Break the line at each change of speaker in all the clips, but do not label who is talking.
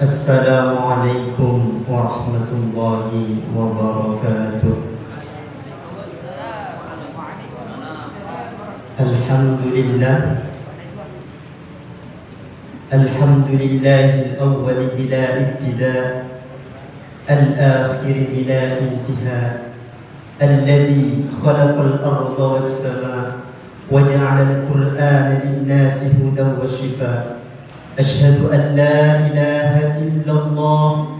Assalamualaikum warahmatullahi wabarakatuh. Alhamdulillah. Alhamdulillahil awwal bila ibtida, al-akhir bila intiha, alladhi khalaqal arda was samaa wa ja'ala al-Qur'ana lin-nasi hudan wa shifaa. Asyhadu an la ilaha illallah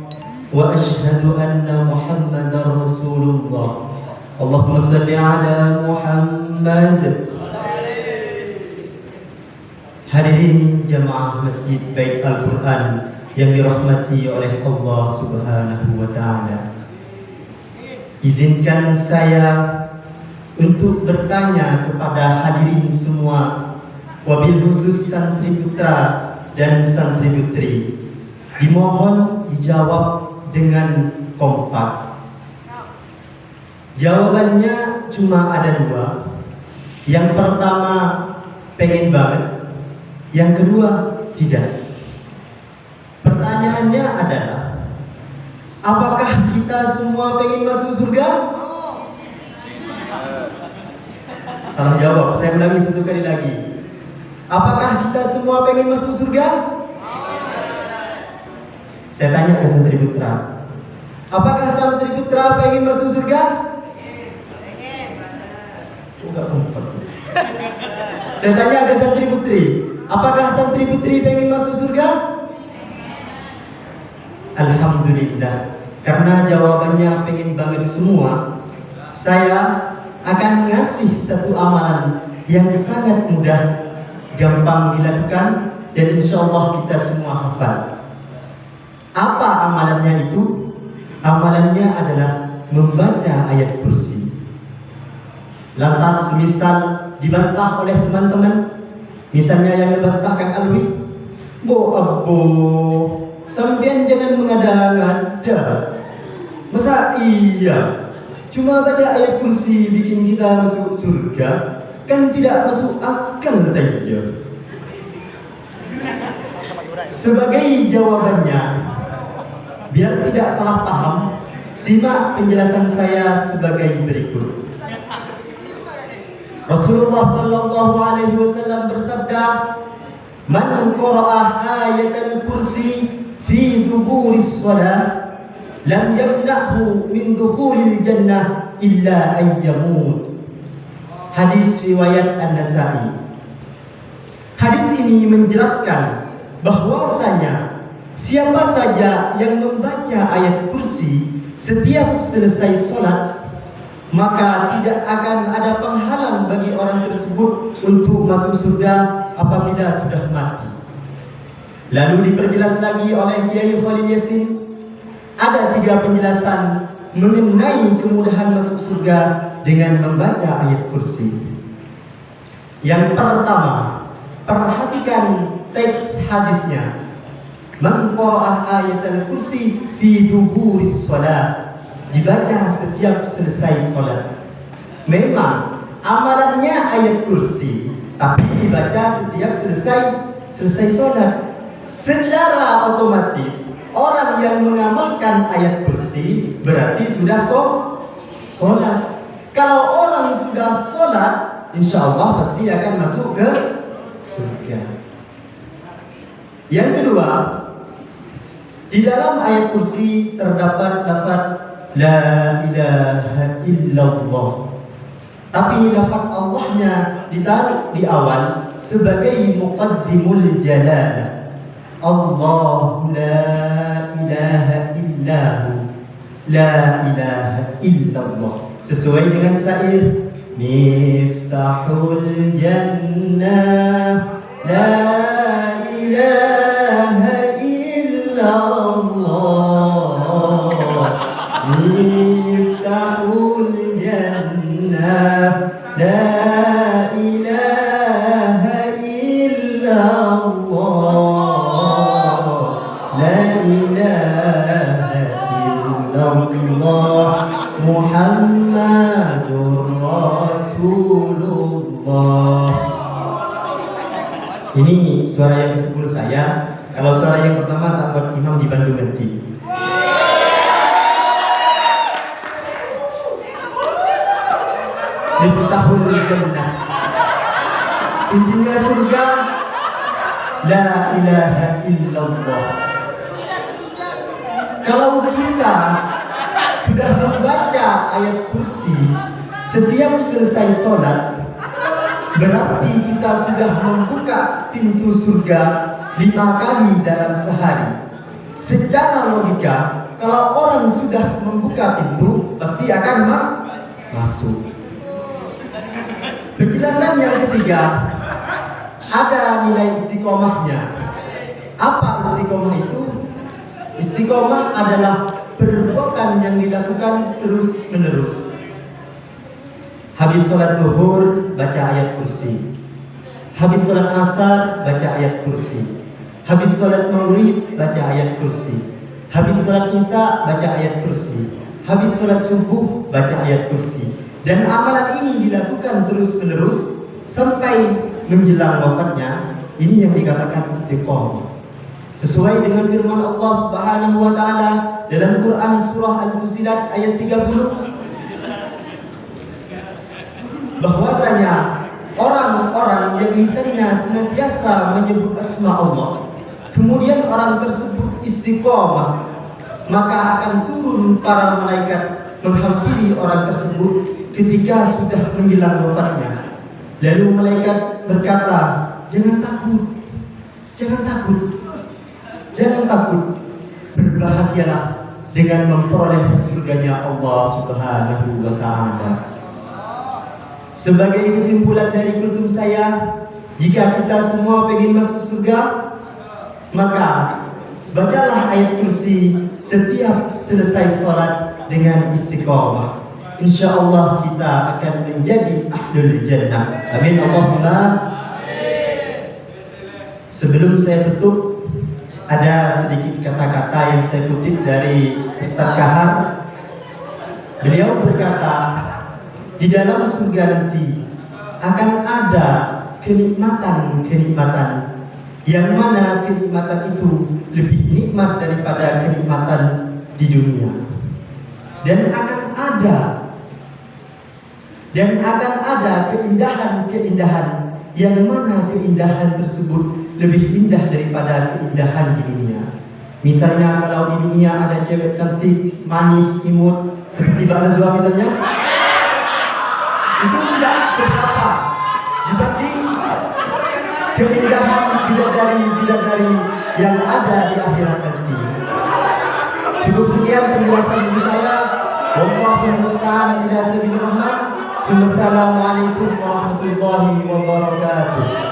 wa asyhadu anna Muhammadar Rasulullah. Allahumma salli ala Muhammad. Hadirin jamaah Masjid Bait Al-Quran yang dirahmati oleh Allah Subhanahu wa Ta'ala, izinkan saya untuk bertanya kepada hadirin semua, wabil khusus santri putra dan santri putri, dimohon dijawab dengan kompak. Jawabannya cuma ada dua. Yang pertama, pengen banget. Yang kedua, tidak. Pertanyaannya adalah, apakah kita semua pengen masuk surga? Salah jawab, saya ulangi satu kali lagi. Apakah kita semua pengen masuk surga? Saya tanya ke santri putra, apakah santri putra pengen masuk surga? Enggak kompak sih. Saya tanya ke santri putri, apakah santri putri pengen masuk surga? Alhamdulillah, karena jawabannya pengen banget semua, saya akan ngasih satu amalan yang sangat mudah, gampang dilakukan, dan insya Allah kita semua hafal. Apa amalannya itu? Amalannya adalah membaca ayat kursi. Lantas misal dibantah oleh teman-teman, misalnya yang membantah Kang Alwi, Abo, sampean jangan mengada-ngada. Masa iya cuma baca ayat kursi bikin kita masuk surga? Kan tidak masuk akal katanya. Sebagai jawabannya, biar tidak salah paham, simak penjelasan saya sebagai berikut. Rasulullah sallallahu alaihi wasallam bersabda, "Man qara'a ayatal kursi fi duburis shalah, lam yamna'hu min dukhulil jannah illa ay yamut." Hadis riwayat An-Nasa'i. Hadis ini menjelaskan bahwasanya siapa saja yang membaca ayat kursi setiap selesai sholat, maka tidak akan ada penghalang bagi orang tersebut untuk masuk surga apabila sudah mati. Lalu diperjelas lagi oleh Kiai Khalil Yasin, ada 3 penjelasan mengenai kemudahan masuk surga dengan membaca ayat kursi. Yang pertama, perhatikan teks hadisnya. Man qara'a ayatal kursi fi duburis shalah, dibaca setiap selesai sholat. Memang amalannya ayat kursi, tapi dibaca setiap selesai sholat. Secara otomatis orang yang mengamalkan ayat kursi berarti sudah sholat. Kalau orang sudah sholat, insya Allah pasti akan masuk ke surga. Yang kedua, di dalam ayat kursi terdapat lafaz La ilaha illallah, tapi lafaz Allahnya ditaruh di awal sebagai muqaddimul jalalah. Allahu la ilaha illahu, la ilaha illallah, sesuai dengan syair Miftahul jannah, la ilaha illallah, Miftahul jannah, la ilaha illallah, la ilaha illallah, Muhammadur Rasulullah. Ini suara yang ke-10 saya. Kalau suara yang pertama tak buat imam di Bandung nanti. Miftahul jannah. Kuncinya surga. La ilaha illallah. Kalau kita sudah membaca ayat kursi setiap selesai sholat, berarti kita sudah membuka pintu surga 5 kali dalam sehari. Secara logika, kalau orang sudah membuka pintu, pasti akan masuk. Penjelasan yang ketiga, ada nilai istiqomahnya. Apa istiqomah itu? Istiqomah adalah perbuatan yang dilakukan terus-menerus. Habis sholat zuhur, baca ayat kursi. Habis sholat asar, baca ayat kursi. Habis sholat maghrib, baca ayat kursi. Habis sholat isya, baca ayat kursi. Habis sholat subuh, baca ayat kursi. Dan amalan ini dilakukan terus-menerus sampai menjelang wafatnya. Ini yang dikatakan istiqomah. Sesuai dengan firman Allah Subhanahu wa taala dalam Quran surah Al-Fussilat ayat 30, bahwasanya orang-orang yang lisannya senantiasa menyebut asma Allah, kemudian orang tersebut istiqomah, maka akan turun para malaikat menghampiri orang tersebut ketika sudah menjelang wafatnya. Lalu malaikat berkata, jangan takut, jangan takut, jangan takut, berbahagialah dengan memperoleh surganya Allah Subhanahu wa taala. Sebagai kesimpulan dari kultum saya, jika kita semua ingin masuk surga, maka bacalah ayat kursi setiap selesai sholat dengan istiqomah. Insya Allah kita akan menjadi ahlul jannah. Amin Allahumma. Sebelum saya tutup, ada sedikit kata-kata yang saya kutip dari Ustaz Kahar. Beliau berkata, di dalam surga nanti akan ada kenikmatan-kenikmatan, yang mana kenikmatan itu lebih nikmat daripada kenikmatan di dunia. Dan akan ada keindahan-keindahan, yang mana keindahan tersebut lebih indah daripada keindahan di dunia. Misalnya kalau di dunia ada cewek cantik, manis, imut seperti Mbak Nazwa misalnya, itu tidak seberapa dibanding keindahan bidadari yang ada di akhirat nanti. Cukup sekian penjelasan dari saya. Wallahul musta'an ila sabilir rahman. Wassalamualaikum warahmatullahi wabarakatuh.